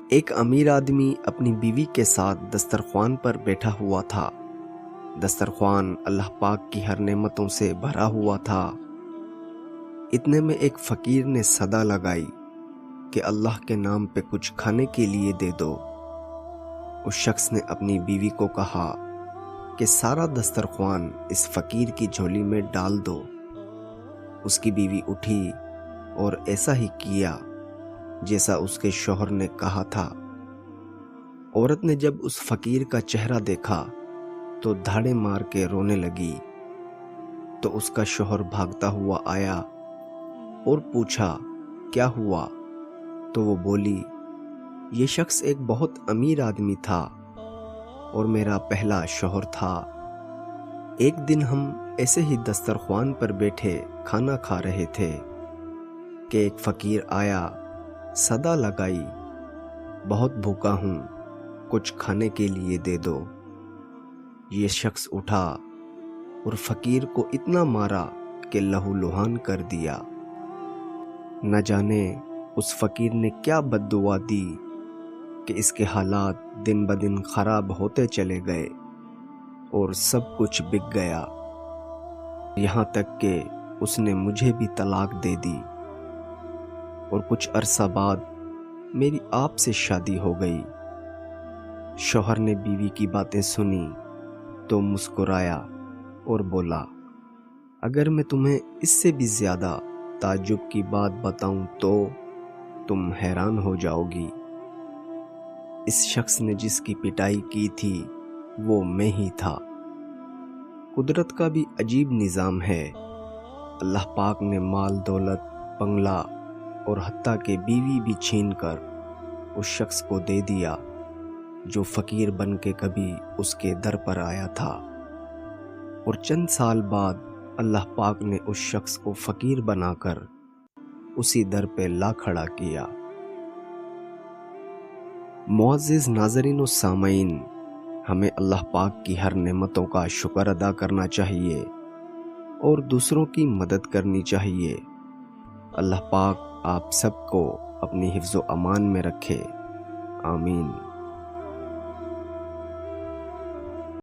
ایک امیر آدمی اپنی بیوی کے ساتھ دسترخوان پر بیٹھا ہوا تھا۔ دسترخوان اللہ پاک کی ہر نعمتوں سے بھرا ہوا تھا۔ اتنے میں ایک فقیر نے صدا لگائی کہ اللہ کے نام پہ کچھ کھانے کے لیے دے دو۔ اس شخص نے اپنی بیوی کو کہا کہ سارا دسترخوان اس فقیر کی جھولی میں ڈال دو۔ اس کی بیوی اٹھی اور ایسا ہی کیا جیسا اس کے شوہر نے کہا تھا۔ عورت نے جب اس فقیر کا چہرہ دیکھا تو دھاڑے مار کے رونے لگی۔ تو اس کا شوہر بھاگتا ہوا آیا اور پوچھا کیا ہوا؟ تو وہ بولی، یہ شخص ایک بہت امیر آدمی تھا اور میرا پہلا شوہر تھا۔ ایک دن ہم ایسے ہی دسترخوان پر بیٹھے کھانا کھا رہے تھے کہ ایک فقیر آیا، صدا لگائی، بہت بھوکا ہوں، کچھ کھانے کے لیے دے دو۔ یہ شخص اٹھا اور فقیر کو اتنا مارا کہ لہو لہان کر دیا۔ نہ جانے اس فقیر نے کیا بد دعا دی کہ اس کے حالات دن بدن خراب ہوتے چلے گئے اور سب کچھ بک گیا، یہاں تک کہ اس نے مجھے بھی طلاق دے دی، اور کچھ عرصہ بعد میری آپ سے شادی ہو گئی۔ شوہر نے بیوی کی باتیں سنی تو مسکرایا اور بولا، اگر میں تمہیں اس سے بھی زیادہ تعجب کی بات بتاؤں تو تم حیران ہو جاؤ گی۔ اس شخص نے جس کی پٹائی کی تھی وہ میں ہی تھا۔ قدرت کا بھی عجیب نظام ہے۔ اللہ پاک نے مال دولت، بنگلہ اور حتیٰ کہ بیوی بھی چھین کر اس شخص کو دے دیا جو فقیر بن کے کبھی اس کے در پر آیا تھا، اور چند سال بعد اللہ پاک نے اس شخص کو فقیر بنا کر اسی در پہ لا کھڑا کیا۔ معزز ناظرین و سامعین، ہمیں اللہ پاک کی ہر نعمتوں کا شکر ادا کرنا چاہیے اور دوسروں کی مدد کرنی چاہیے۔ اللہ پاک آپ سب کو اپنی حفظ و امان میں رکھے، آمین۔